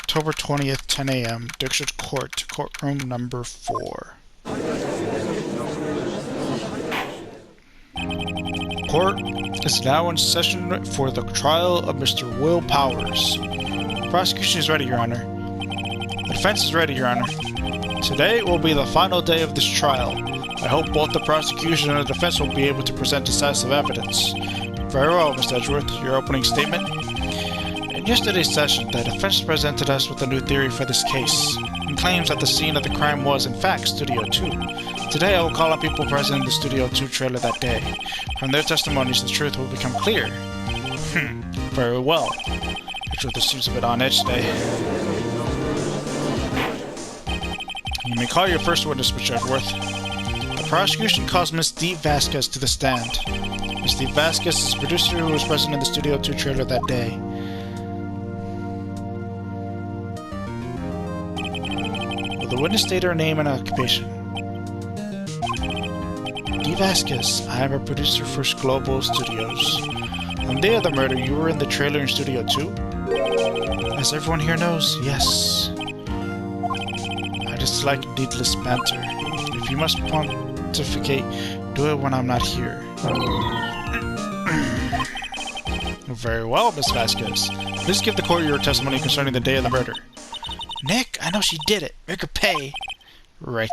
October 20th, 10 a.m., District Court, courtroom number 4. Court is now in session for the trial of Mr. Will Powers. The prosecution is ready, Your Honor. The defense is ready, Your Honor. Today will be the final day of this trial. I hope both the prosecution and the defense will be able to present decisive evidence. Very well, Mr. Edgeworth, your opening statement. In yesterday's session, the defense presented us with a new theory for this case, and claims that the scene of the crime was, in fact, Studio 2. Today, I will call on people present in the Studio 2 trailer that day. From their testimonies, the truth will become clear. Very well. The truth seems a bit on edge today. You may call your first witness, Mr. Edgeworth. The prosecution calls Miss Dee Vasquez to the stand. Miss Dee Vasquez is the producer who was present in the Studio 2 trailer that day. Will the witness state her name and occupation? Dee Vasquez, I am a producer for Global Studios. On the day of the murder, you were in the trailer in Studio 2? As everyone here knows, yes. I dislike needless banter. If you must pontificate, do it when I'm not here. Very well, Miss Vasquez. Please give the court your testimony concerning the day of the murder. Nick, I know she did it. Make her pay. Right.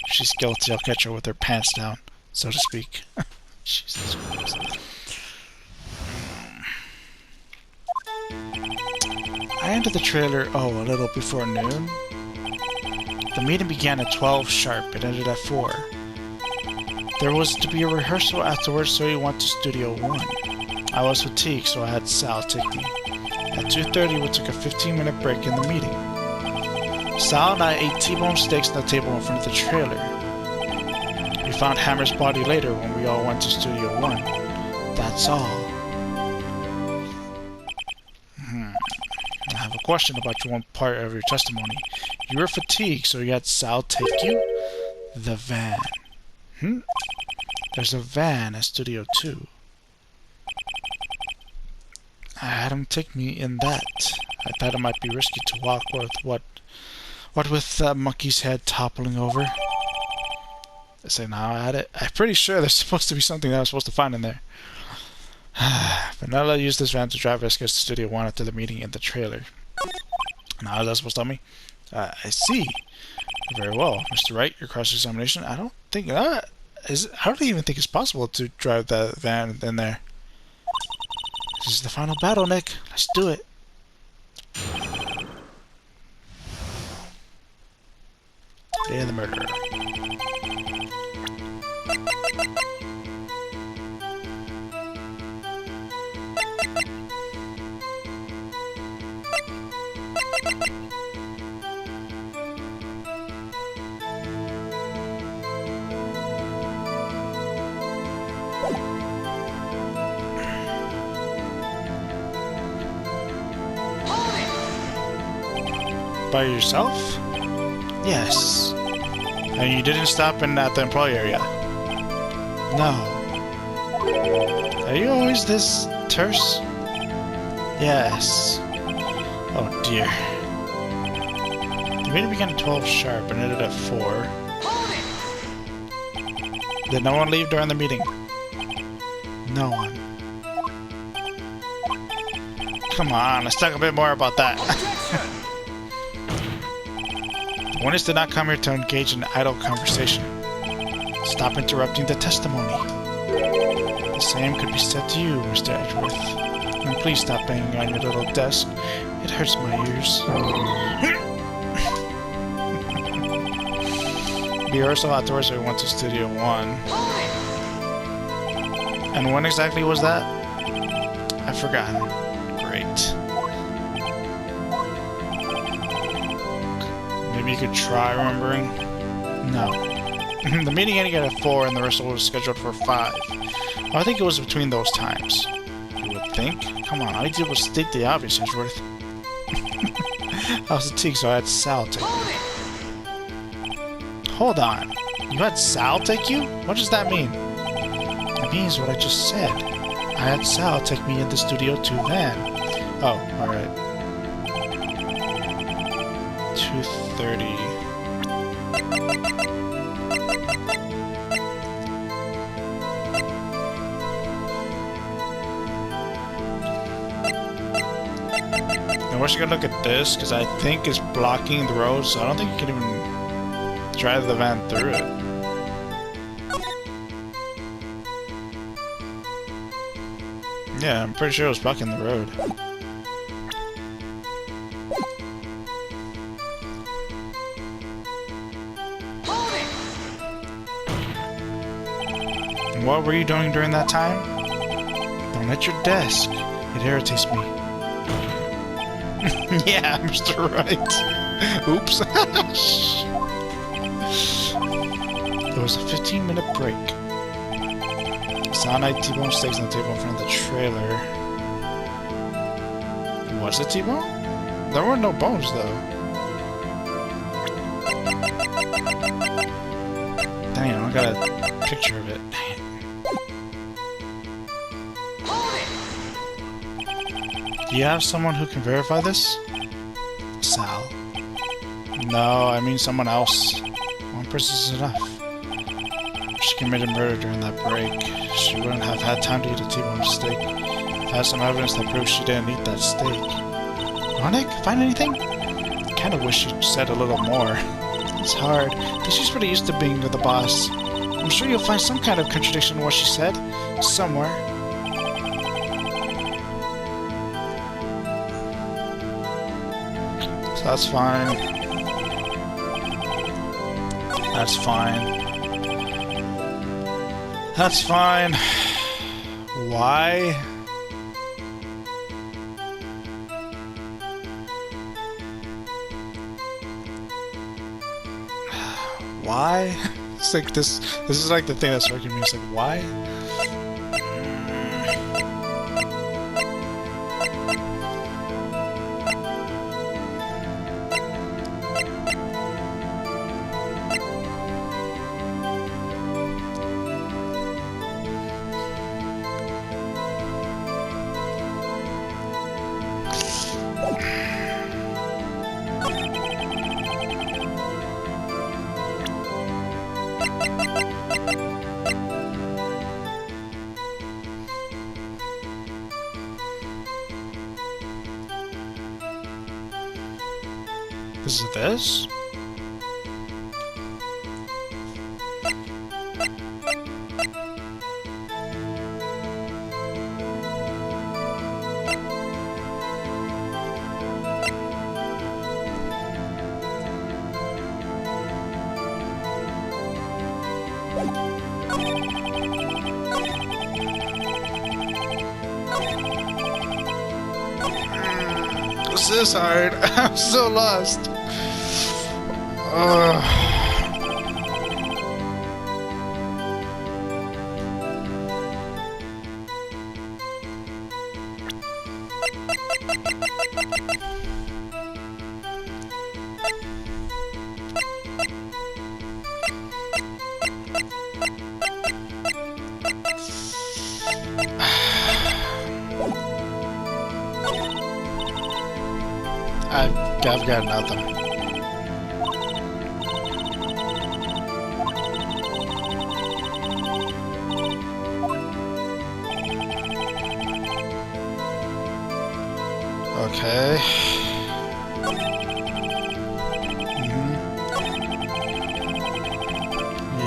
If she's guilty, I'll catch her with her pants down, so to speak. Jesus Christ. I entered the trailer, a little before noon. The meeting began at 12 sharp. It ended at 4. There was to be a rehearsal afterwards, so we went to Studio 1. I was fatigued, so I had Sal take me. At 2:30, we took a 15-minute break in the meeting. Sal and I ate T-bone steaks on the table in front of the trailer. We found Hammer's body later when we all went to Studio 1. That's all. I have a question about one part of your testimony. You were fatigued, so you had Sal take you? The van. There's a van at Studio 2. I had him take me in that. I thought it might be risky to walk with what with that monkey's head toppling over. I say now I had it. I'm pretty sure there's supposed to be something that I was supposed to find in there. But now I'll use this van to drive us to Studio 1 after the meeting in the trailer. Now that's supposed to tell me? I see. Very well. Mr. Wright, your cross-examination. I don't think I don't even think it's possible to drive that van in there. This is the final battle, Nick. Let's do it. Day of the murder. By yourself? Yes. And you didn't stop at the employee area? No. Are you always this terse? Yes. Oh dear. The meeting began at 12 sharp and ended at 4. Did no one leave during the meeting? No one. Come on, let's talk a bit more about that. The witness did not come here to engage in idle conversation. Stop interrupting the testimony. The same could be said to you, Mr. Edgeworth. And please stop banging on your little desk. It hurts my ears. The rehearsal afterwards, we went to Studio 1. And when exactly was that? I've forgotten. Great. Maybe you could try remembering? No. The meeting ended at 4 and the rehearsal was scheduled for 5. Well, I think it was between those times. You would think? Come on, all you did was state the obvious, Edgeworth. I was fatigued, so I had Sal take me. Hold on. You had Sal take you? What does that mean? It means what I just said. I had Sal take me in the Studio 2 van. Oh, alright. 2:30. Now we're just gonna look at this because I think it's blocking the road, so I don't think you can even drive the van through it. Yeah, I'm pretty sure it was blocking the road. What were you doing during that time? Don't hit your desk. It irritates me. Yeah, Mr. Wright. Oops. There was a 15-minute break. Cyanide T-bone steaks on the table in front of the trailer. Was it T-bone? There were no bones, though. Dang, I don't got a picture of it. Dang it. Do you have someone who can verify this? Sal. No, I mean someone else. One person is enough. She committed murder during that break. She wouldn't have had time to eat a T-bone steak. I've had some evidence that proves she didn't eat that steak. Ronick, find anything? I kinda wish she said a little more. It's hard, because she's pretty used to being with the boss. I'm sure you'll find some kind of contradiction in what she said. Somewhere. So that's fine. That's fine. That's fine. Why? Why? It's like this is like the thing that's working me. It's like, why? Is it this? This is hard. I'm so lost. I've got nothing. Okay.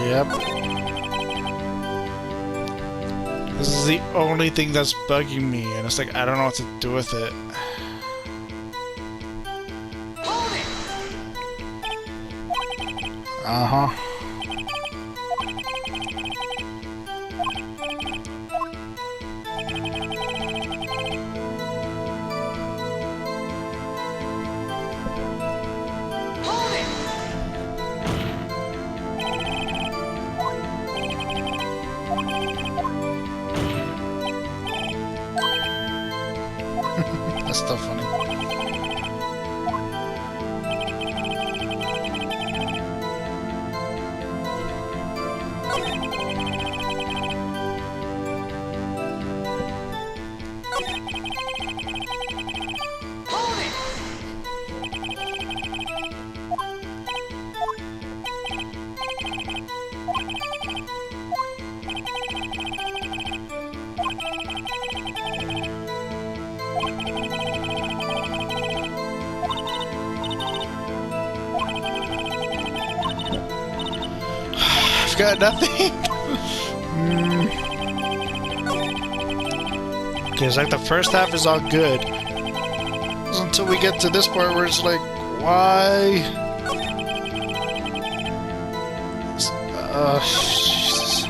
Yep. This is the only thing that's bugging me, and it's like I don't know what to do with it. Uh-huh. That's still funny. I've got nothing. Okay, it's like the first half is all good. It's until we get to this part where it's like, why? Jesus.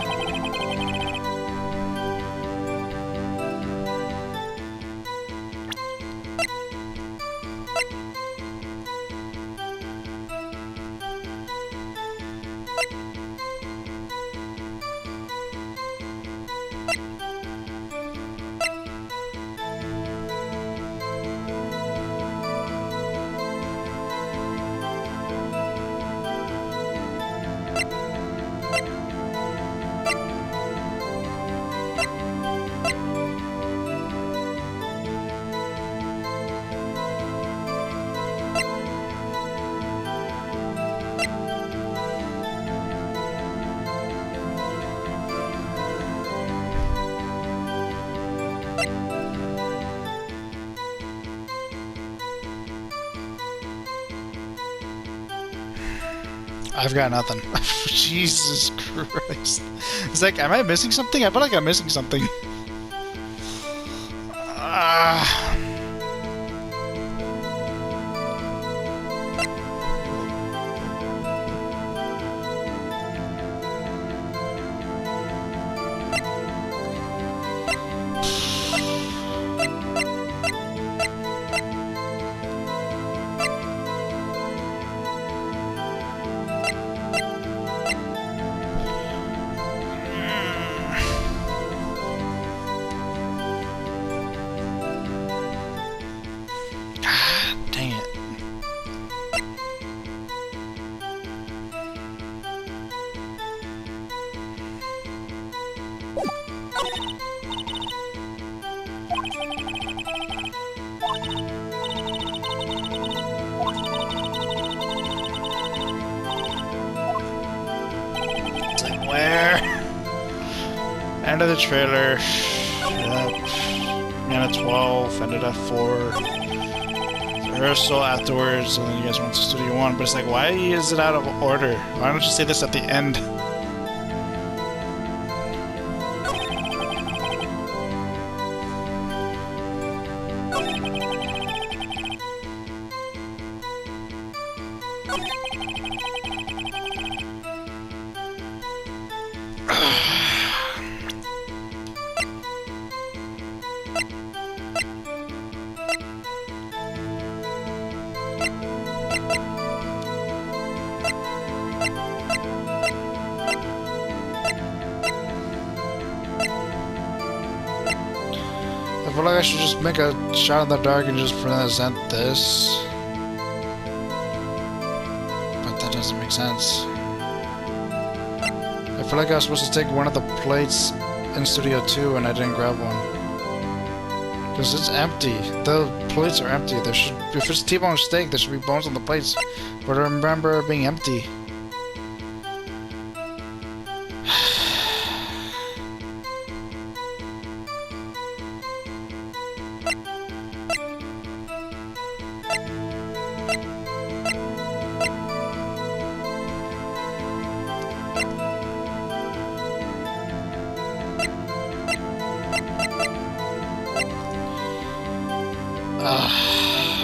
I've got nothing. Jesus Christ. It's like, am I missing something? I feel like I'm missing something. Dang it. It's like, where? End of the trailer. Yep. Minute 12, ended at 4. Rehearsal afterwards, and then you guys went to Studio 1, but it's like, why is it out of order? Why don't you say this at the end? I feel like I should just make a shot in the dark and just present this. But that doesn't make sense. I feel like I was supposed to take one of the plates in Studio 2 and I didn't grab one. Because it's empty. The plates are empty. There should, if it's T-bone steak, there should be bones on the plates. But I remember it being empty.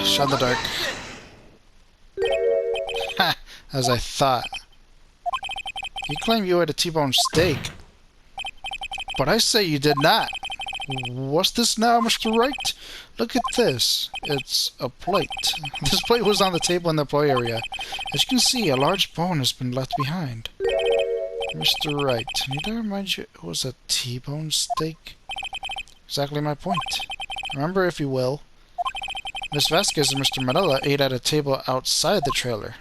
Shot in the dark. Ha! As I thought. You claim you had a T-bone steak. But I say you did not. What's this now, Mr. Wright? Look at this. It's a plate. This plate was on the table in the play area. As you can see, a large bone has been left behind. Mr. Wright, need I remind you it was a T-bone steak? Exactly my point. Remember, if you will. Miss Vasquez and Mr. Manila ate at a table outside the trailer.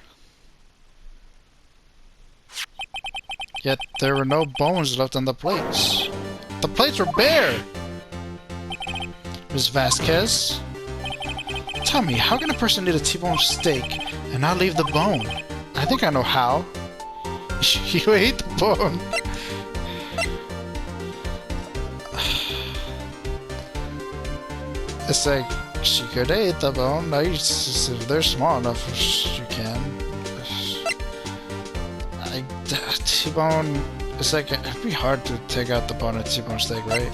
Yet there were no bones left on the plates. The plates were bare! Miss Vasquez? Tell me, how can a person eat a T-bone steak and not leave the bone? I think I know how. You ate the bone. It's like, She could eat the bone. No, if they're small enough, you can. T-bone, it's like, it'd be hard to take out the bone of T-bone steak, right?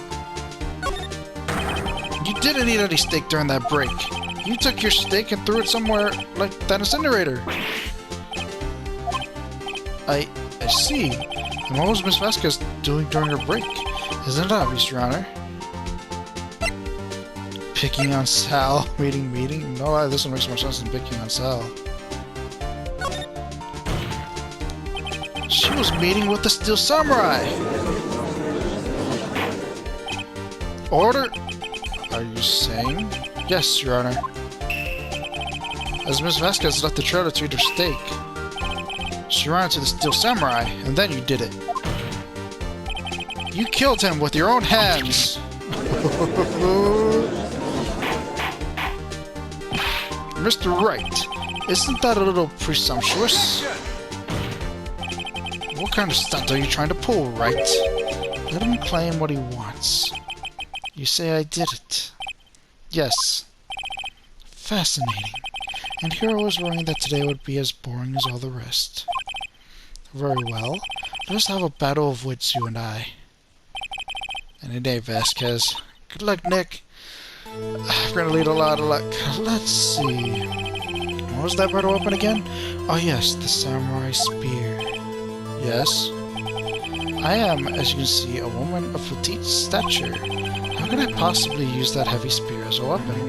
You didn't eat any steak during that break. You took your steak and threw it somewhere like that incinerator. I see. And what was Miss Vasquez doing during her break? Isn't it obvious, Your Honor? Picking on Sal, meeting? No, this one makes more sense than picking on Sal. She was meeting with the Steel Samurai! Order? Are you saying? Yes, Your Honor. As Miss Vasquez left the trailer to eat her steak, she ran into the Steel Samurai, and then you did it. You killed him with your own hands! Mr. Wright, isn't that a little presumptuous? What kind of stunt are you trying to pull, Wright? Let him claim what he wants. You say I did it. Yes. Fascinating. And here I was worrying that today would be as boring as all the rest. Very well. Let us have a battle of wits, you and I. Any day, Vasquez. Good luck, Nick. We're gonna lead a lot of luck. Let's see. What was that battle weapon again? Oh yes, the samurai spear. Yes? I am, as you can see, a woman of petite stature. How can I possibly use that heavy spear as a weapon?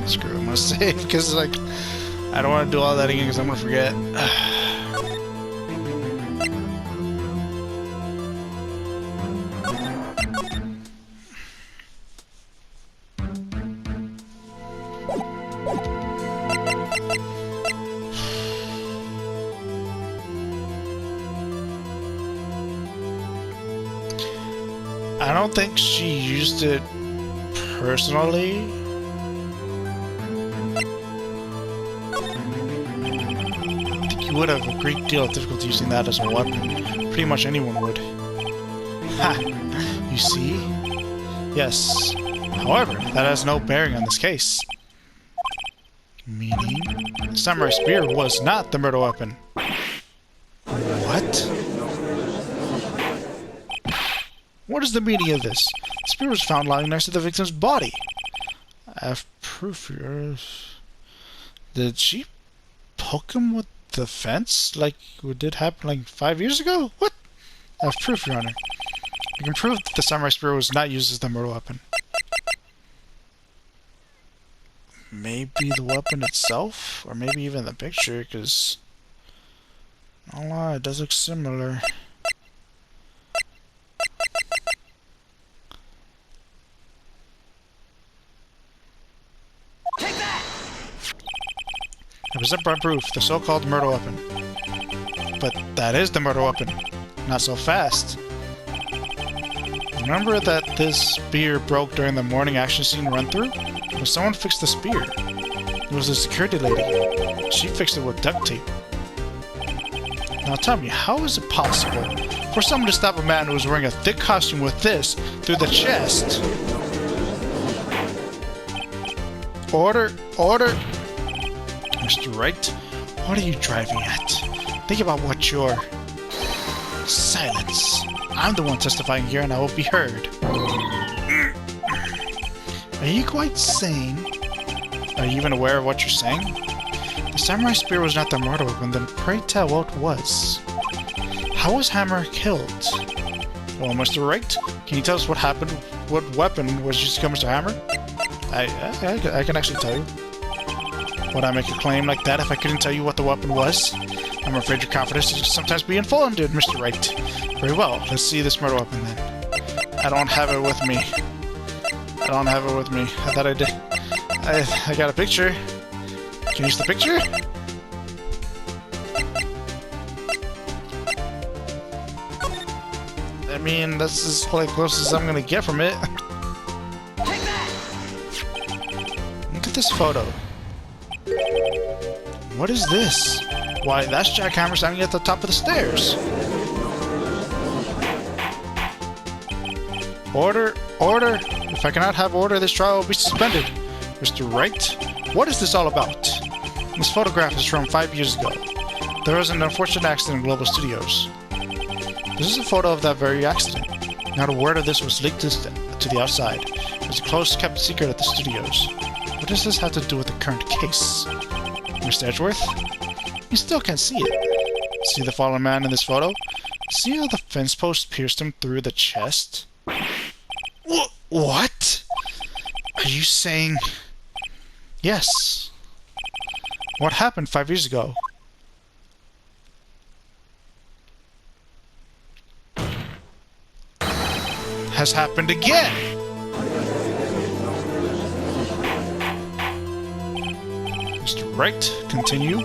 Screw it, I'm gonna save because like I don't want to do all that again because I'm gonna forget. I don't think she used it personally. Would have a great deal of difficulty using that as a weapon. Pretty much anyone would. Ha! You see? Yes. However, that has no bearing on this case. Meaning? The samurai spear was not the murder weapon. What? What is the meaning of this? The spear was found lying next to the victim's body. I have proof here. Did she poke him with the fence, like it did happen like 5 years ago? What? I have proof, Your Honor. I can prove that the samurai spear was not used as the murder weapon. Maybe the weapon itself? Or maybe even the picture, because I don't know, it does look similar. I present by proof, the so-called murder weapon. But that is the murder weapon. Not so fast. Remember that this spear broke during the morning action scene run-through? Well, someone fixed the spear. It was the security lady. She fixed it with duct tape. Now tell me, how is it possible for someone to stop a man who was wearing a thick costume with this through the chest? Order! Order! Mr. Wright, what are you driving at? Think about what you're... Silence. I'm the one testifying here and I will be heard. Are you quite sane? Are you even aware of what you're saying? The samurai spear was not the murder weapon, then pray tell what was. How was Hammer killed? Well, Mr. Wright, can you tell us what happened? What weapon was used to kill Mr. Hammer? I can actually tell you. Would I make a claim like that if I couldn't tell you what the weapon was? I'm afraid your confidence is sometimes be unfounded, Mr. Wright. Very well, let's see this murder weapon then. I don't have it with me. I don't have it with me. I thought I did. I got a picture. Can you use the picture? I mean, that's as close as I'm gonna get from it. Look at this photo. What is this? Why, that's Jackhammer standing at the top of the stairs. Order! Order! If I cannot have order, this trial will be suspended. Mr. Wright, what is this all about? This photograph is from 5 years ago. There was an unfortunate accident in Global Studios. This is a photo of that very accident. Not a word of this was leaked to the outside. It was a close kept secret at the studios. What does this have to do with the current case? Mr. Edgeworth? You still can't see it. See the fallen man in this photo? See how the fence post pierced him through the chest? What? Are you saying... Yes. What happened 5 years ago? Has happened again! Mr. Wright, continue.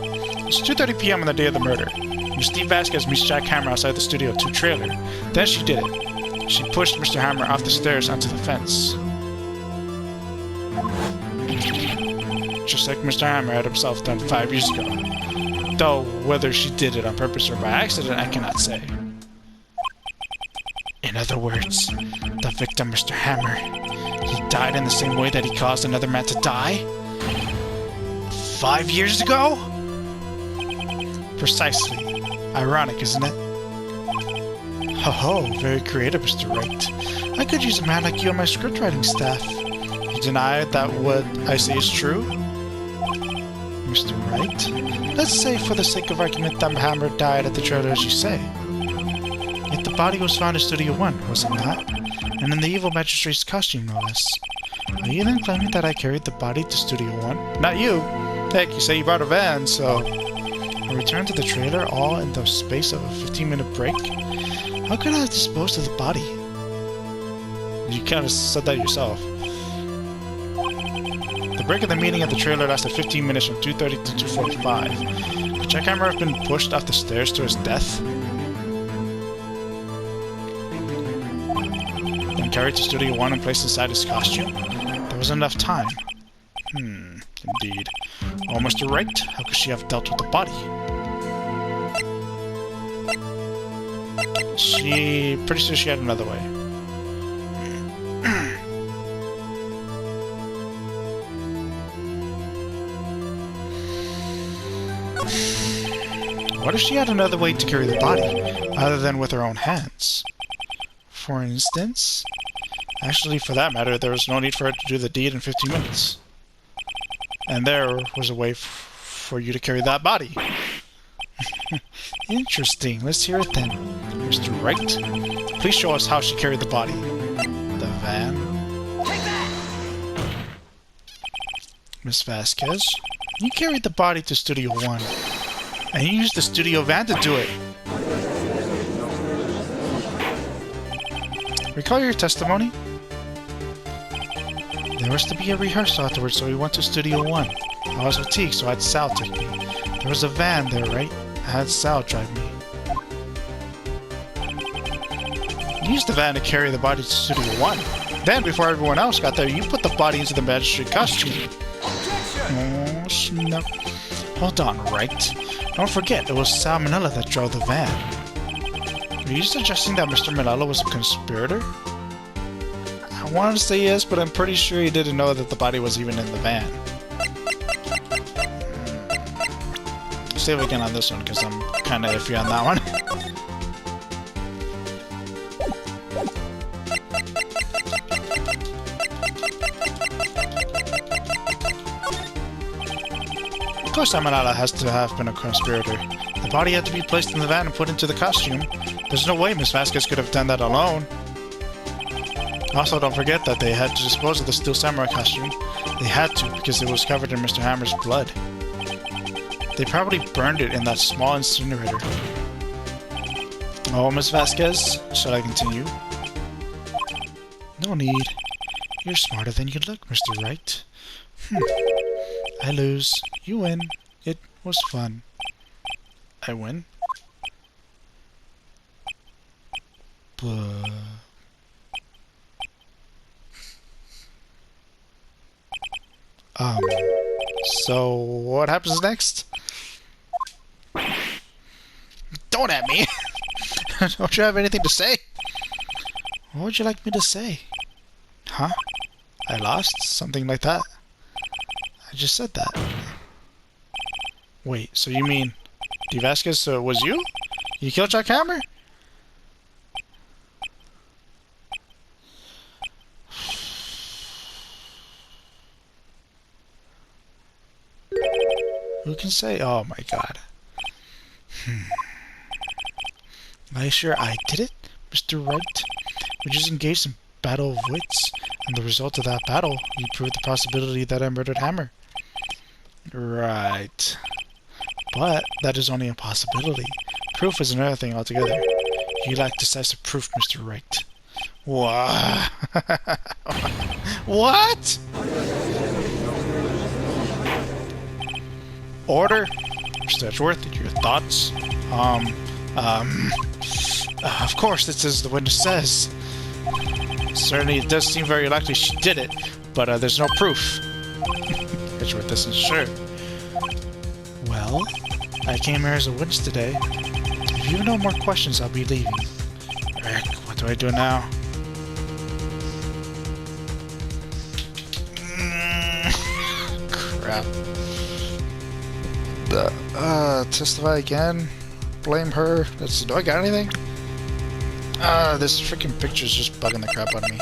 It's 2:30 p.m. on the day of the murder. Miss Steve Vasquez meets Jack Hammer outside the Studio 2 trailer. Then she did it. She pushed Mr. Hammer off the stairs onto the fence. Just like Mr. Hammer had himself done 5 years ago. Though, whether she did it on purpose or by accident, I cannot say. In other words, the victim, Mr. Hammer, he died in the same way that he caused another man to die? 5 years ago? Precisely. Ironic, isn't it? Ho-ho, very creative, Mr. Wright. I could use a man like you on my scriptwriting staff. You deny that what I say is true? Mr. Wright? Let's say, for the sake of argument, that Hammer died at the trailer as you say. Yet the body was found in Studio 1, was it not? And in the evil magistrate's costume, no less. Are you then claiming that I carried the body to Studio 1? Not you! Heck, you say you brought a van, so... I returned to the trailer all in the space of a 15-minute break? How could I have disposed of the body? You kind of said that yourself. The break of the meeting at the trailer lasted 15 minutes from 2:30 to 2:45. Could Jack Hammer have been pushed off the stairs to his death? Then carried to Studio 1 and placed inside his costume? There was enough time. Indeed. Oh, Mr. Wright, how could she have dealt with the body? Pretty sure she had another way. What if she had another way to carry the body, other than with her own hands? For instance? Actually, for that matter, there was no need for her to do the deed in 15 minutes. And there was a way for you to carry that body. Interesting. Let's hear it then. Mr. Wright, please show us how she carried the body. The van. Take that! Miss Vasquez, you carried the body to Studio 1. And you used the studio van to do it. Recall your testimony? There was to be a rehearsal afterwards, so we went to Studio 1. I was fatigued, so I had Sal take me. There was a van there, right? I had Sal drive me. You used the van to carry the body to Studio 1. Then, before everyone else got there, you put the body into the magistrate costume. Oh, snap. Hold on, Wright. Don't forget, it was Sal Manila that drove the van. Are you suggesting that Mr. Manila was a conspirator? I wanted to say yes, but I'm pretty sure he didn't know that the body was even in the van. Save again on this one, because I'm kind of iffy on that one. Of course, Manala has to have been a conspirator. The body had to be placed in the van and put into the costume. There's no way Miss Vasquez could have done that alone. Also, don't forget that they had to dispose of the Steel Samurai costume. They had to, because it was covered in Mr. Hammer's blood. They probably burned it in that small incinerator. Oh, Miss Vasquez, shall I continue? No need. You're smarter than you look, Mr. Wright. I lose. You win. It was fun. I win? So what happens next? Don't at me! Don't you have anything to say? What would you like me to say? Huh? I lost? Something like that? I just said that. Wait, so you mean D. Vasquez was you? You killed Jack Hammer? Who can say? Oh my god. Are you sure I did it, Mr. Wright? We just engaged in battle of wits, and the result of that battle, you proved the possibility that I murdered Hammer. Right. But that is only a possibility. Proof is another thing altogether. You lack decisive proof, Mr. Wright. What? What? Order? Mr. Edgeworth, your thoughts? Of course, this is the witness says. Certainly, it does seem very likely she did it, but there's no proof. Edgeworth isn't sure. Well, I came here as a witness today. If you have no more questions, I'll be leaving. Rick, what do I do now? Crap. Testify again? Blame her? Do I got anything? This freaking picture's just bugging the crap out of me.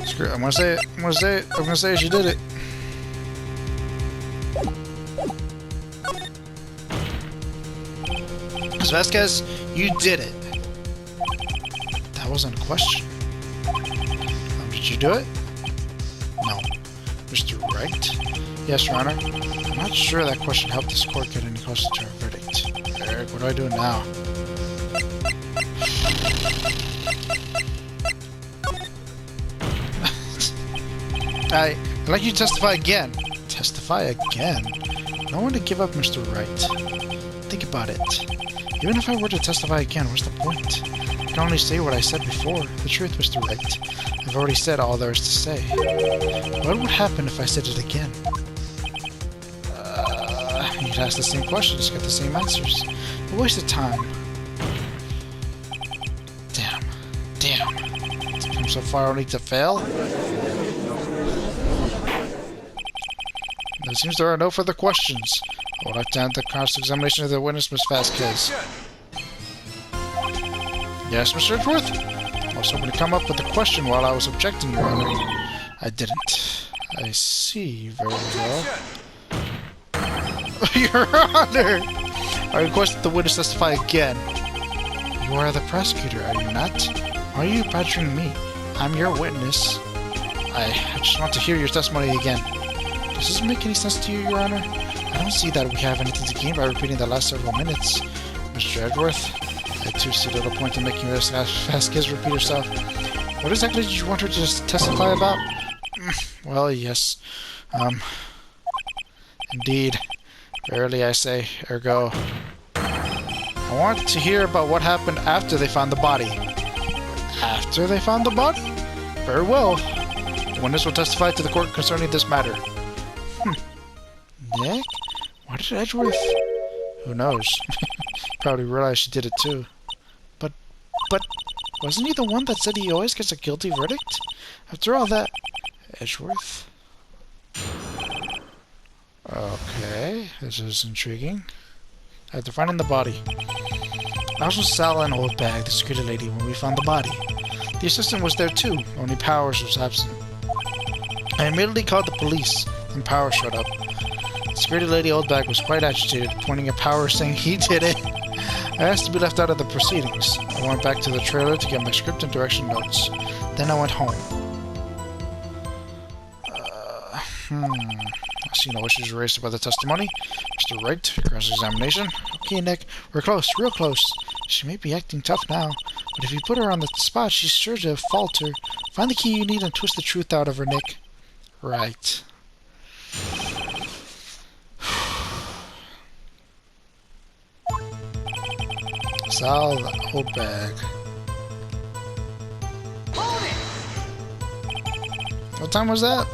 Screw it, I'm gonna say it. I'm gonna say she did it. Ms. Vasquez, you did it. That wasn't a question. Did you do it? No. Mr. Wright? Yes, Your Honor. I'm not sure that question helped this court get any closer to a verdict. Eric, what do I do now? I'd like you to testify again. Testify again? I don't want to give up, Mr. Wright. Think about it. Even if I were to testify again, what's the point? I can only say what I said before. The truth, Mr. Wright. I've already said all there is to say. What would happen if I said it again? You'd ask the same questions, get the same answers. A waste of time. Damn. It's come so far only to fail? It seems there are no further questions. I would like to end the cross-examination of the witness, Ms. Vasquez. Yes, Mr. Edgeworth? I was hoping to come up with a question while I was objecting, Your Honor. I didn't. I see. Very well. Your Honor! I request that the witness testify again. You are the prosecutor, are you not? Why are you badgering me? I'm your witness. I just want to hear your testimony again. Does this make any sense to you, Your Honor? I don't see that we have anything to gain by repeating the last several minutes. Mr. Edgeworth, I too see little point in making Ms. Vasquez repeat herself. What exactly did you want her to testify about? Well, yes. Indeed. Verily I say, ergo. I want to hear about what happened after they found the body. After they found the body? Very well. The witness will testify to the court concerning this matter. Nick? Why did Edgeworth? Who knows? Probably realized she did it too. But, wasn't he the one that said he always gets a guilty verdict? After all that, Edgeworth? Okay, this is intriguing. After finding the body, I was with Sal and Old Bag, the security lady, when we found the body. The assistant was there too, only Powers was absent. I immediately called the police, and Powers showed up. The security lady Old Bag was quite agitated, pointing at Powers saying he did it. I asked to be left out of the proceedings. I went back to the trailer to get my script and direction notes. Then I went home. I see no issues raised by the testimony. Mr. Wright, cross-examination. Okay, Nick, we're close, real close. She may be acting tough now, but if you put her on the spot, she's sure to falter. Find the key you need and twist the truth out of her, Nick. Right. Sal, the old bag. What time was that?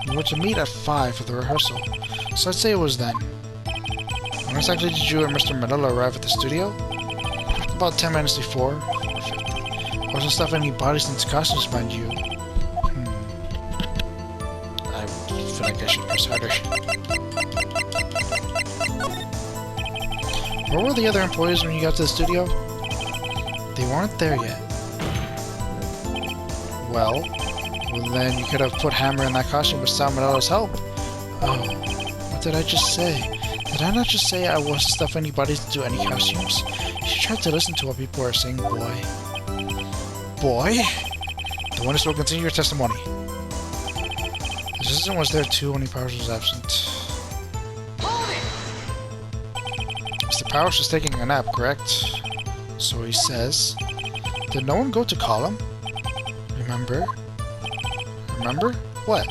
We were to meet at 5 for the rehearsal, so I'd say it was then. When exactly did you and Mr. Manila arrive at the studio? About 10 minutes before. 4:50. Wasn't stuffing any bodies into costumes, mind you. I feel like I should press harder. Where were the other employees when you got to the studio? They weren't there yet. Well, then you could have put Hammer in that costume with Sal Manila's help. Oh, what did I just say? Did I not just say I wasn't stuffing anybody to do any costumes? You should try to listen to what people are saying, boy. Boy? The witness will continue your testimony. The assistant was there too when Powers was absent. Mr. Powers was taking a nap, correct? So he says. Did no one go to call him? Remember? Remember? What?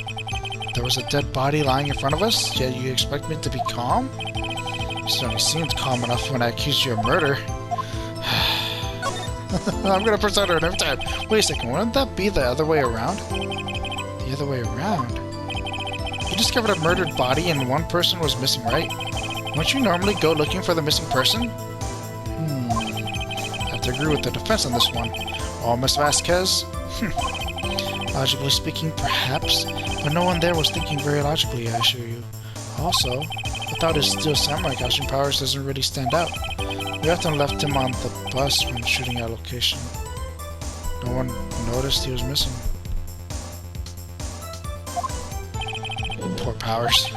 There was a dead body lying in front of us, yet you expect me to be calm? You certainly seemed calm enough when I accused you of murder. I'm gonna press on her every time. Wait a second, wouldn't that be the other way around? The other way around? You discovered a murdered body and one person was missing, right? Wouldn't you normally go looking for the missing person? I have to agree with the defense on this one. Oh, Miss Vasquez? Logically speaking, perhaps, but no one there was thinking very logically, I assure you. Also, without his steel samurai costume, Powers doesn't really stand out. We often left him on the bus when shooting our location. No one noticed he was missing. Poor Powers.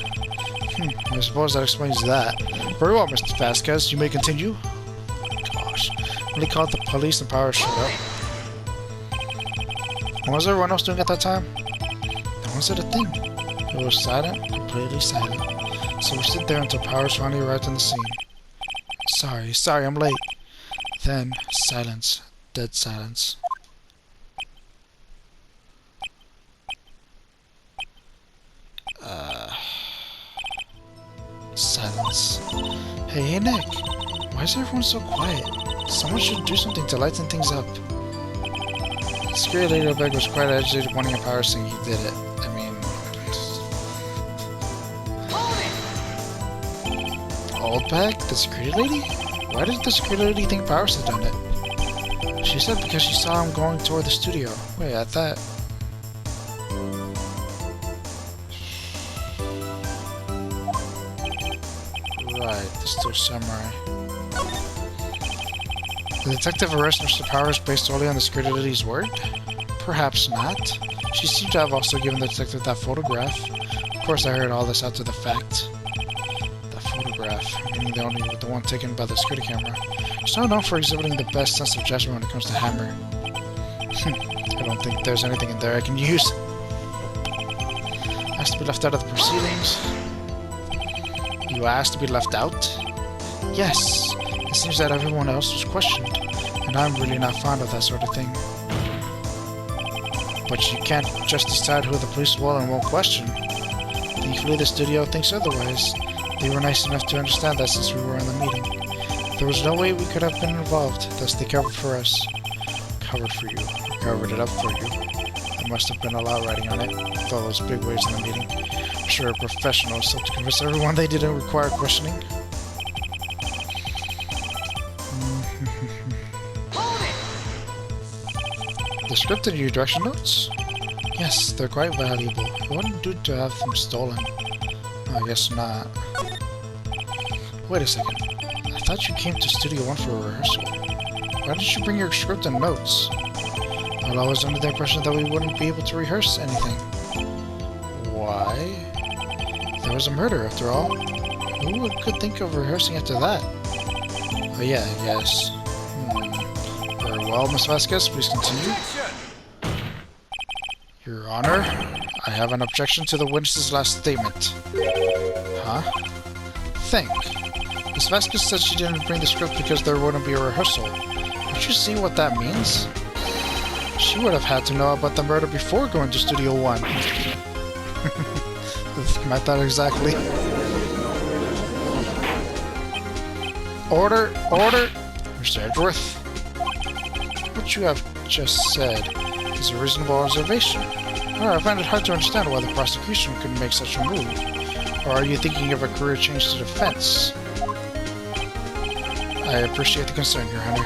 I suppose that explains that. Very well, Mr. Vasquez, you may continue. Gosh, when he called the police and Powers showed up. What was everyone else doing at that time? No one said a thing. It was silent, completely silent. So we stood there until Powers finally arrived on the scene. Sorry, I'm late. Then, silence. Dead silence. Silence. Hey, Nick. Why is everyone so quiet? Someone should do something to lighten things up. The security lady bag was quite agitated, wanting a Power saying he did it. I mean... Old bag? The security lady? Why did the security lady think Powers had done it? She said because she saw him going toward the studio. Wait, I thought... Right, the Steel Samurai. The detective arrested Mr. Powers based solely on the security lady's word? Perhaps not. She seemed to have also given the detective that photograph. Of course, I heard all this after the fact. The photograph, meaning the one taken by the security camera. She's not known for exhibiting the best sense of judgment when it comes to Hammer. I don't think there's anything in there I can use. Has to be left out of the proceedings. You asked to be left out? Yes. It seems that everyone else was questioned, and I'm really not fond of that sort of thing. But you can't just decide who the police will and won't question. Thankfully, the studio thinks otherwise. They were nice enough to understand that since we were in the meeting. There was no way we could have been involved, thus they covered for us. Covered for you. Covered it up for you. There must have been a lot writing on it, with all those big waves in the meeting. I'm sure professionals helped to convince everyone they didn't require questioning. The script and your direction notes? Yes, they're quite valuable. It wouldn't do to have them stolen. I guess not. Wait a second. I thought you came to Studio 1 for a rehearsal. Why didn't you bring your script and notes? Well, I was under the impression that we wouldn't be able to rehearse anything. Why? There was a murder, after all. Who could think of rehearsing after that? Oh yeah, yes. Very well, Miss Vasquez, please continue. Your Honor, I have an objection to the witness's last statement. Huh? Think. Miss Vasquez said she didn't bring the script because there wouldn't be a rehearsal. Don't you see what that means? She would have had to know about the murder before going to Studio One. Meant that exactly. Order! Order! Mr. Edgeworth. What you have just said is a reasonable observation. However, I find it hard to understand why the prosecution could make such a move. Or are you thinking of a career change to defense? I appreciate the concern, Your Honor.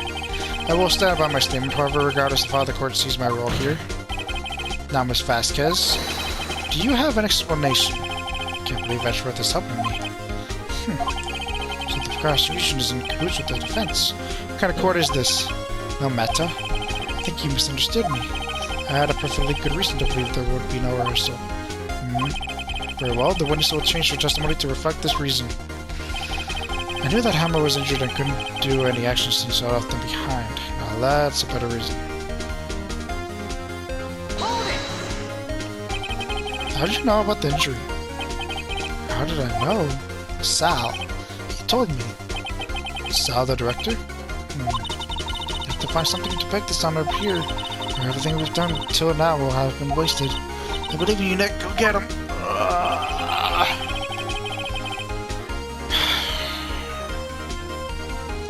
I will stand by my statement, however, regardless of how the court sees my role here. Now, Miss Vasquez, do you have an explanation? I can't believe Edgeworth is helping me. So the prosecution is in cahoots with the defense. What kind of court is this? No matter. I think you misunderstood me. I had a perfectly good reason to believe there would be no rehearsal. Very well, the witness will change her testimony to reflect this reason. I knew that Hammer was injured and couldn't do any actions since I left them behind. Now that's a better reason. How did you know about the injury? How did I know? Sal. He told me. Sal, the director? I have to find something to peg this on up here, or everything we've done till now will have been wasted. I believe in you, Nick. Go get him.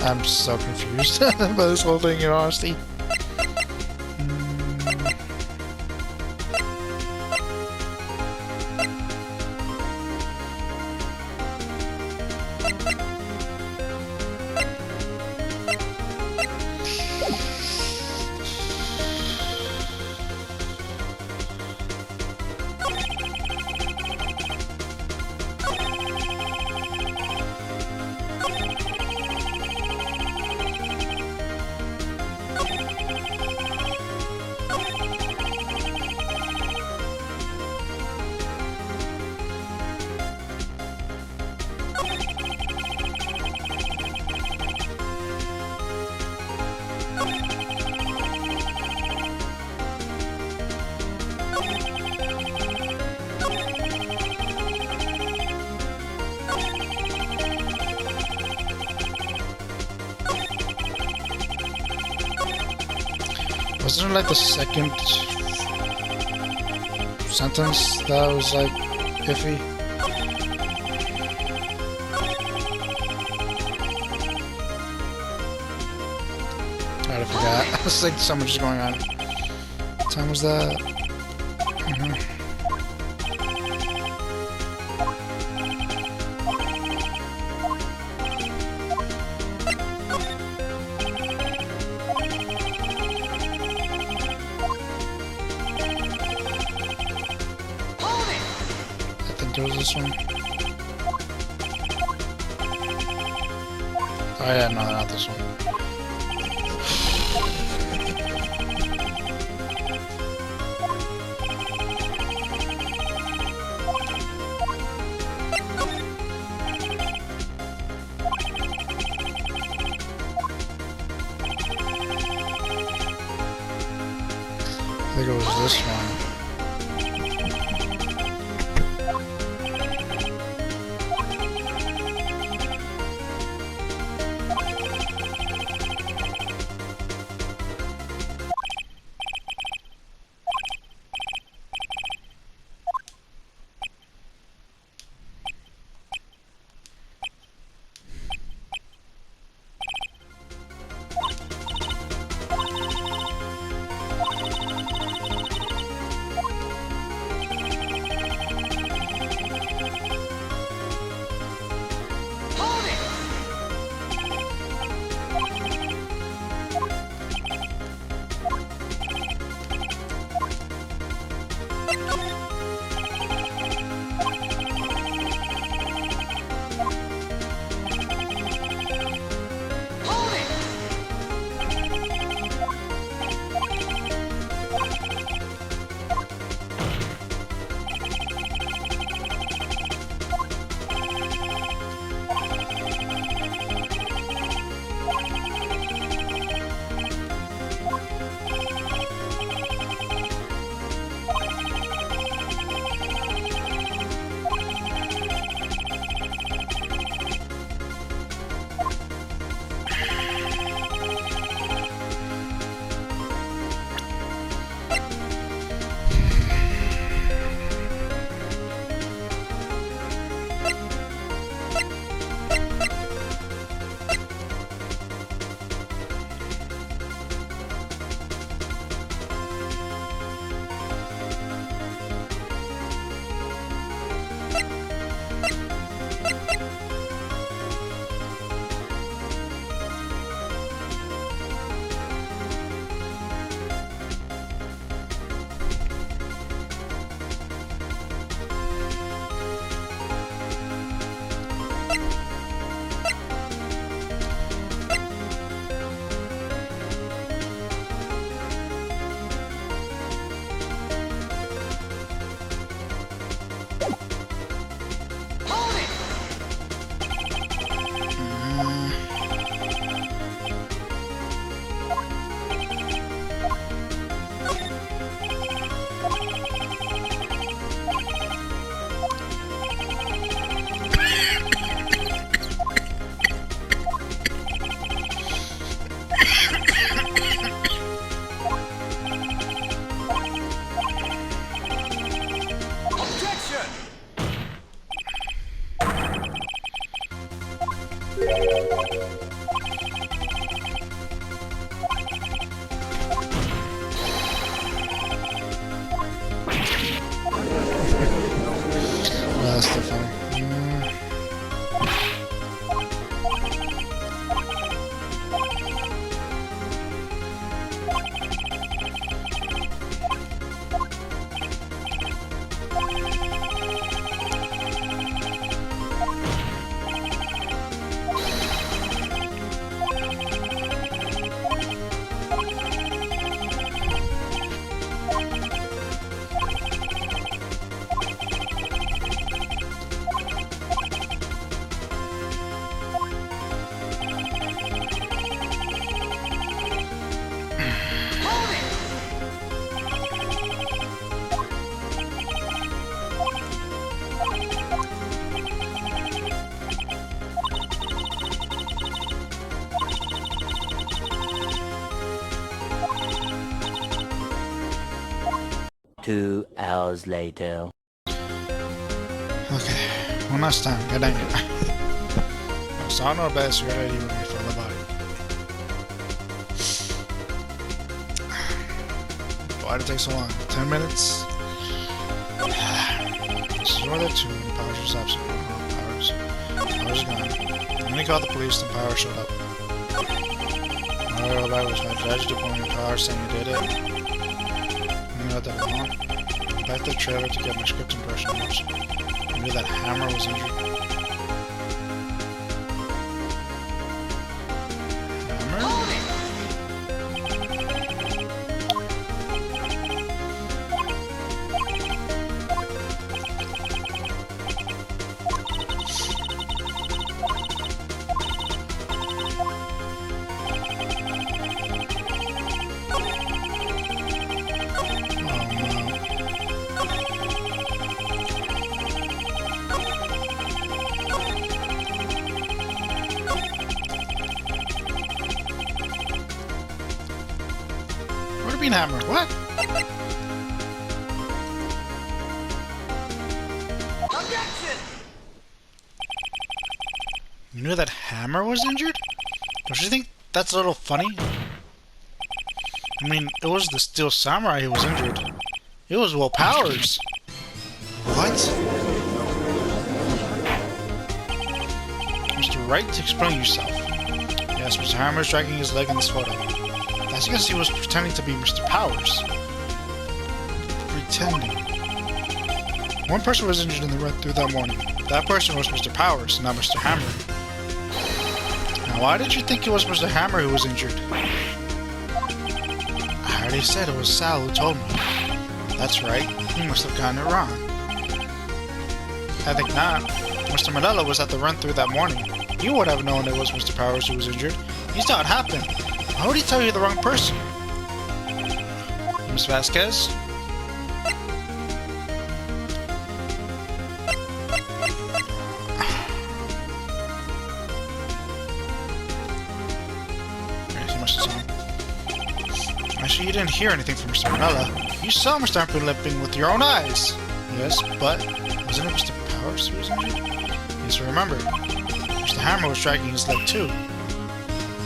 I'm so confused by this whole thing, in honesty. Wasn't it like the second sentence that was like iffy? I forgot. I was like so much going on. What time was that? It was this one. Oh yeah, no, not this one. I think it was this one. 2 hours later. Okay, one last time. God dang it. So I don't know best you're ready with me for the body. Why did it take so long? 10 minutes? This is where they're two, and Powers was absent. Powers gone. When he called the police, then Powers showed up. All that was my judge to point Powers saying he did it. You know that wrong? Back to the trailer to get my script impression notes. I knew that Hammer was injured. Hammer, what? Objection! You knew that Hammer was injured? Don't you think that's a little funny? I mean, it was the Steel Samurai who was injured. It was Will Powers. What? Mr. Wright, explain yourself. Yes, Mr. Hammer is dragging his leg in this photo. That's because he was pretending to be Mr. Powers. Pretending. One person was injured in the run through that morning. That person was Mr. Powers, not Mr. Hammer. Now, why did you think it was Mr. Hammer who was injured? I already said it was Sal who told me. That's right. He must have gotten it wrong. I think not. Mr. Manella was at the run through that morning. He would have known it was Mr. Powers who was injured. He saw it happen. How would he tell you the wrong person? Miss Vasquez? Actually, you didn't hear anything from Mr. Manella. You saw Mr. Hammer limping with your own eyes. Yes, but wasn't it Mr. Powers who was injured? Yes, remember. Mr. Hammer was dragging his leg too.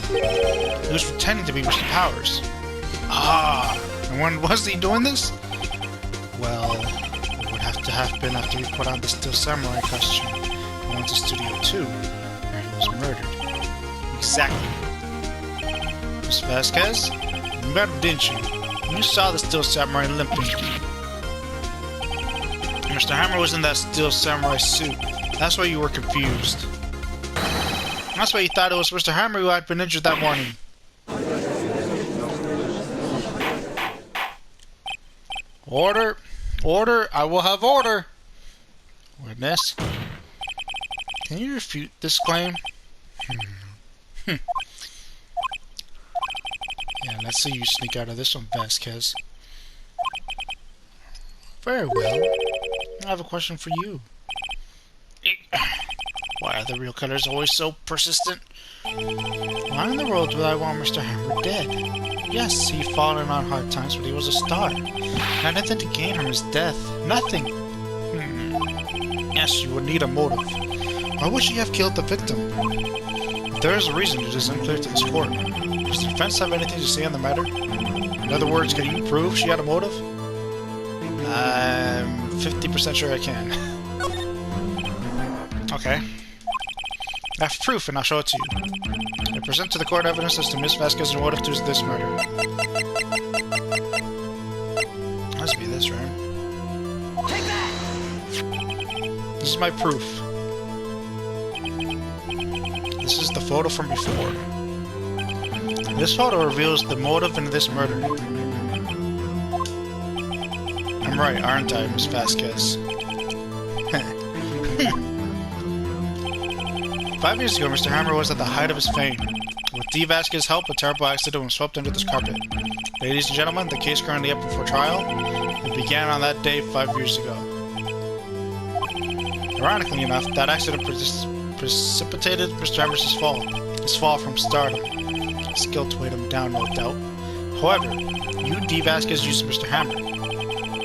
He was pretending to be Mr. Powers. Ah! And when was he doing this? Well, it would have to have been after he put on the Steel Samurai costume and went to Studio 2, where he was murdered. Exactly. Miss Vasquez? You got him, didn't you? You saw the Steel Samurai limping. Mr. Hammer was in that Steel Samurai suit. That's why you were confused. That's why you thought it was Mr. Hammer who had been injured that morning. Order! Order! I will have order! Witness? Can you refute this claim? Yeah, let's see you sneak out of this one, Vasquez. Very well. I have a question for you. Why are the real colors always so persistent? Why in the world would I want Mr. Hammer dead? Yes, he fallen on hard times, but he was a star. Had nothing to gain from his death. Nothing. Yes, you would need a motive. Why would she have killed the victim? If there is a reason, it is unclear to this court. Does the defense have anything to say on the matter? In other words, can you prove she had a motive? I'm 50% sure I can. Okay. I have proof, and I'll show it to you. I present to the court evidence as to Miss Vasquez's motive to this murder. Must be this, right? Take that! This is my proof. This is the photo from before. This photo reveals the motive in this murder. I'm right, aren't I, Miss Vasquez? 5 years ago, Mr. Hammer was at the height of his fame. With D. Vasquez's help, a terrible accident was swept under this carpet. Ladies and gentlemen, the case currently up before trial. It began on that day 5 years ago. Ironically enough, that accident precipitated Mr. Hammer's fall. His fall from stardom. His guilt weighed him down, no doubt. However, you, D. Vasquez, used Mr. Hammer.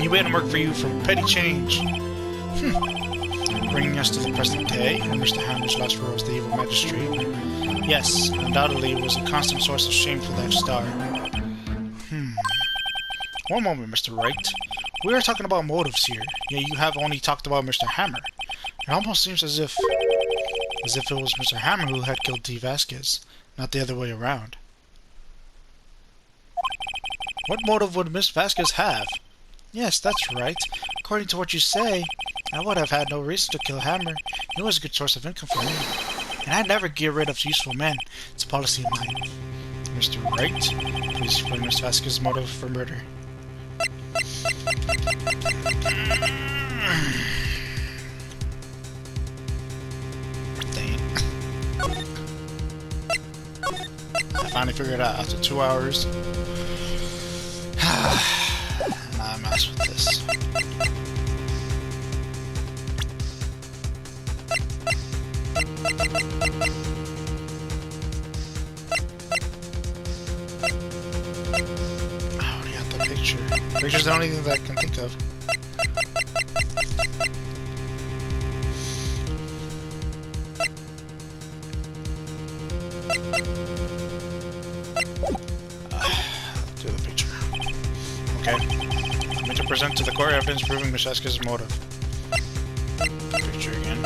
You made him work for you for petty change. Bringing us to the present day, and Mr. Hammer's last role as the evil magistrate. Yes, undoubtedly it was a constant source of shame for that star. One moment, Mr. Wright. We are talking about motives here, yet you have only talked about Mr. Hammer. It almost seems as if it was Mr. Hammer who had killed D. Vasquez, not the other way around. What motive would Miss Vasquez have? Yes, that's right. According to what you say, I would have had no reason to kill Hammer. He was a good source of income for me. And I'd never get rid of useful men. It's a policy of mine. Mr. Wright, please explain Miss Vasquez's motive for murder. Dang it. I finally figured it out after 2 hours. Nah, I mess with this. I already got the picture. Picture's the only thing that I can think of. Do the picture. Okay. I'm going to present to the court evidence proving Miss Vasquez's motive. Picture again.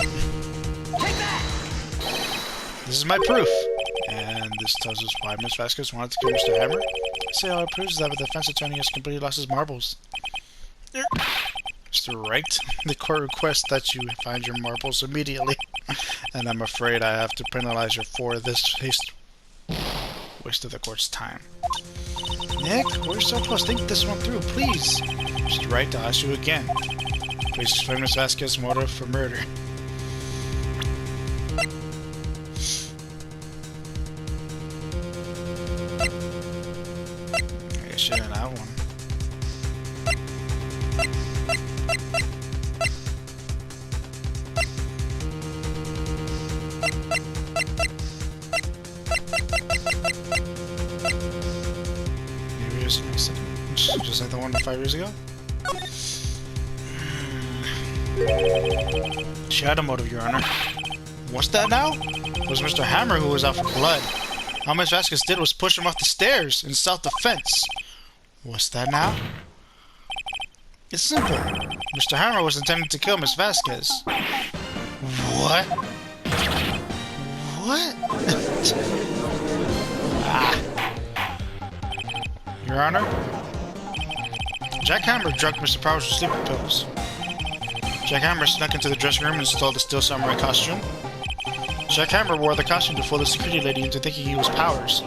This is my proof. And this tells us why Miss Vasquez wanted to kill Mr. Hammer. Say all it proves is that the defense attorney has completely lost his marbles. Mr. Wright, the court requests that you find your marbles immediately. And I'm afraid I have to penalize you for this waste of the court's time. Nick, we're so close. Think this one through, please. Mr. Wright, I'll ask you again. Please explain Miss Vasquez's motive for murder. I guess you didn't have one. Maybe it was just like the one 5 years ago? She had a motive, Your Honor. What's that now? It was Mr. Hammer who was out for blood. All Miss Vasquez did was push him off the stairs in self-defense. What's that now? It's simple. Mr. Hammer was intending to kill Miss Vasquez. What? What? Your Honor? Jack Hammer drugged Mr. Powers with sleeping pills. Jack Hammer snuck into the dressing room and stole the Steel Samurai costume. Jack Hammer wore the costume to fool the security lady into thinking he was Powers.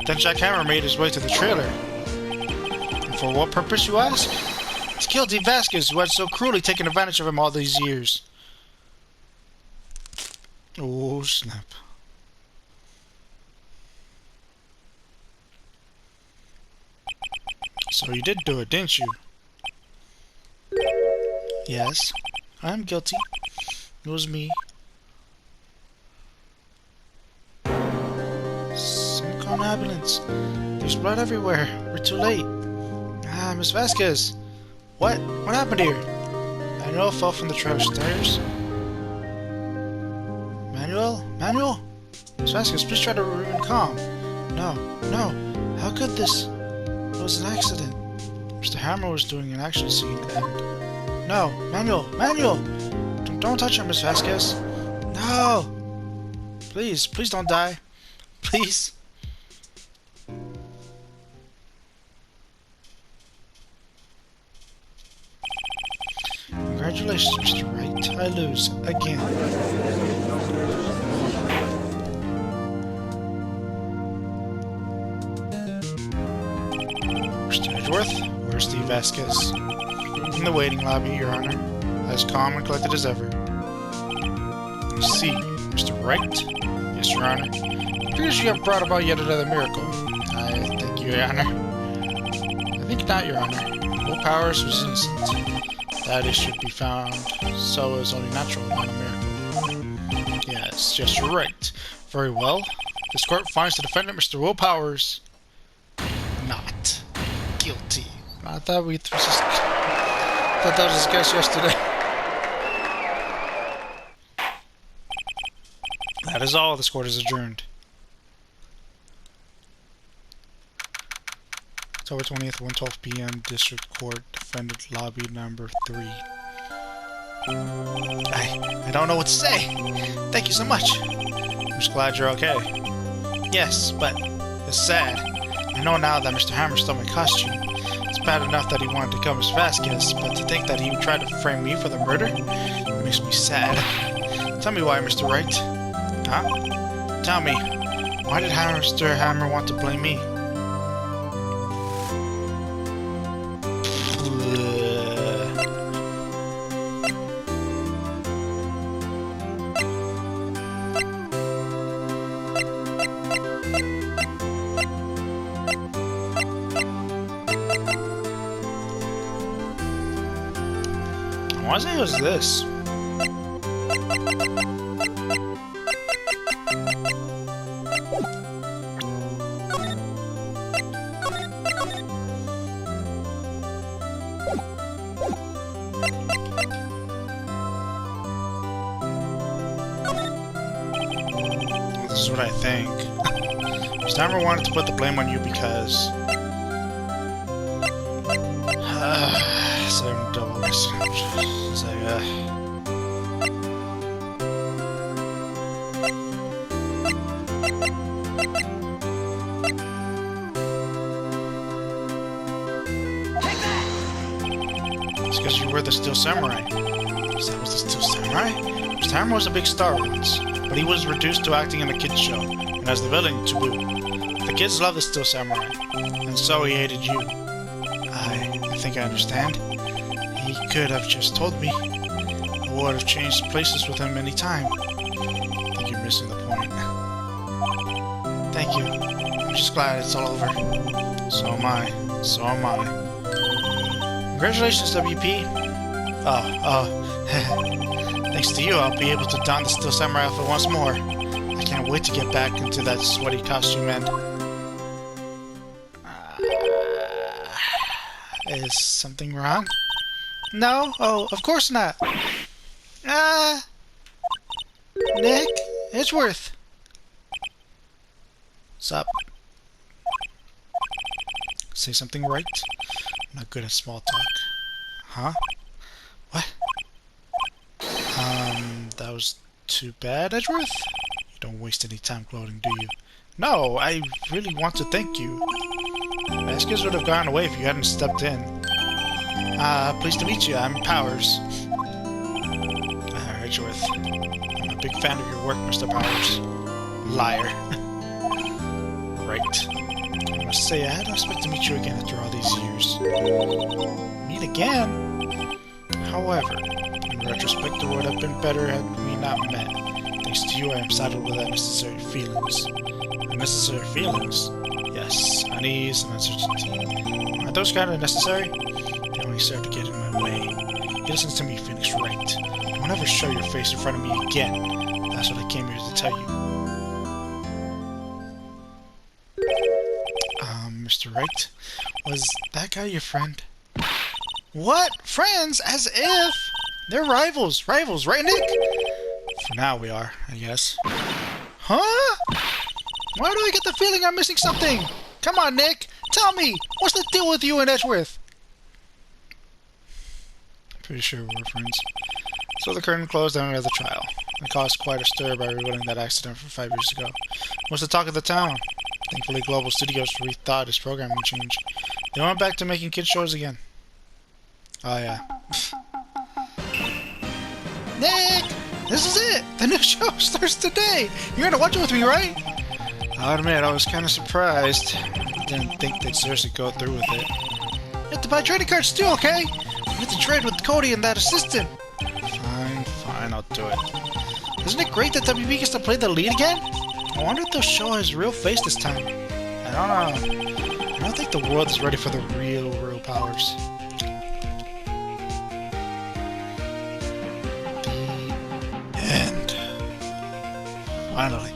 Then Jack Hammer made his way to the trailer. And for what purpose, you ask? To kill D. Vasquez, who had so cruelly taken advantage of him all these years. Oh, snap. So you did do it, didn't you? Yes, I'm guilty. It was me. Some call an ambulance. There's blood everywhere. We're too late. Ah, Miss Vasquez. What? What happened here? Manuel fell from the trailer stairs. Manuel? Manuel? Miss Vasquez, please try to remain calm. No, no. How could this? It was an accident. Mr. Hammer was doing an action scene and... No! Manuel! Manuel! Don't touch her, Miss Vasquez! No! Please, please don't die. Please. Congratulations, Mr. Wright. I lose. Again. Mr. Edgeworth, where's Steve Vasquez? In the waiting lobby, Your Honor. As calm and collected as ever. I see. Mr. Wright? Yes, Your Honor. It appears you have brought about yet another miracle. I thank you, Your Honor. I think not, Your Honor. Will Powers was innocent. That it should be found, so is only natural, not a miracle. Yes, you're right. Very well. This court finds the defendant, Mr. Will Powers, not guilty. I thought we just... Thought that was his guess yesterday. That is all. This court is adjourned. October 20th, 1:12 p.m. District Court, Defendant Lobby number 3. I don't know what to say. Thank you so much. I'm just glad you're okay. Yes, but it's sad. I know now that Mr. Hammer stole my costume. It's bad enough that he wanted to come as Vasquez, but to think that he would try to frame me for the murder makes me sad. Tell me why, Mr. Wright. Huh? Tell me, why did Mr. Hammer want to blame me? Why is it was this? This is what I think. Mr. Hammer wanted to put the blame on you because... Seven double it's like, It's because you were the Steel Samurai. Because I was the Steel Samurai? Mr. Hammer was a big star once, but he was reduced to acting in a kids show, and as the villain to boot. The kids loved the Steel Samurai, and so he hated you. I think I understand. He could have just told me. I would have changed places with him any time. I think you're missing the point. Thank you. I'm just glad it's all over. So am I. So am I. Congratulations, WP. Thanks to you, I'll be able to don the Steel Samurai outfit once more. I can't wait to get back into that sweaty costume and... Is something wrong? No? Oh, of course not. Nick? Edgeworth? What's up? Say something right? I'm not good at small talk. Huh? What? That was too bad, Edgeworth? You don't waste any time gloating, do you? No, I really want to thank you. Vasquez would have gone away if you hadn't stepped in. Pleased to meet you. I'm Powers. Edgeworth. I'm a big fan of your work, Mr. Powers. Liar. Right. I must say, I hadn't expected to meet you again after all these years. Meet again? However, in retrospect, it would have been better had we not met. Thanks to you, I am saddled with unnecessary feelings. Unnecessary feelings? Yes, unease and uncertainty. Aren't those kind of necessary? They only serve to get in my way. You listen to me, Phoenix Wright. Don't ever show your face in front of me again. That's what I came here to tell you. Mr. Wright? Was that guy your friend? What? Friends? As if! They're rivals. Rivals, right, Nick? For now we are, I guess. Huh? Why do I get the feeling I'm missing something? Come on, Nick. Tell me. What's the deal with you and Edgeworth? Pretty sure we're friends. So the curtain closed on another trial. It caused quite a stir by revealing that accident from 5 years ago. What's the talk of the town? Thankfully, Global Studios rethought its programming change. They went back to making kids shows again. Oh yeah. Nick! This is it! The new show starts today! You're gonna watch it with me, right? I'll admit, I was kind of surprised. I didn't think they'd seriously go through with it. You have to buy trading cards too, okay? You have to trade with Cody and that assistant. Fine, I'll do it. Isn't it great that WB gets to play the lead again? I wonder if they'll show his real face this time. I don't know. I don't think the world is ready for the real Powers. The end. Finally.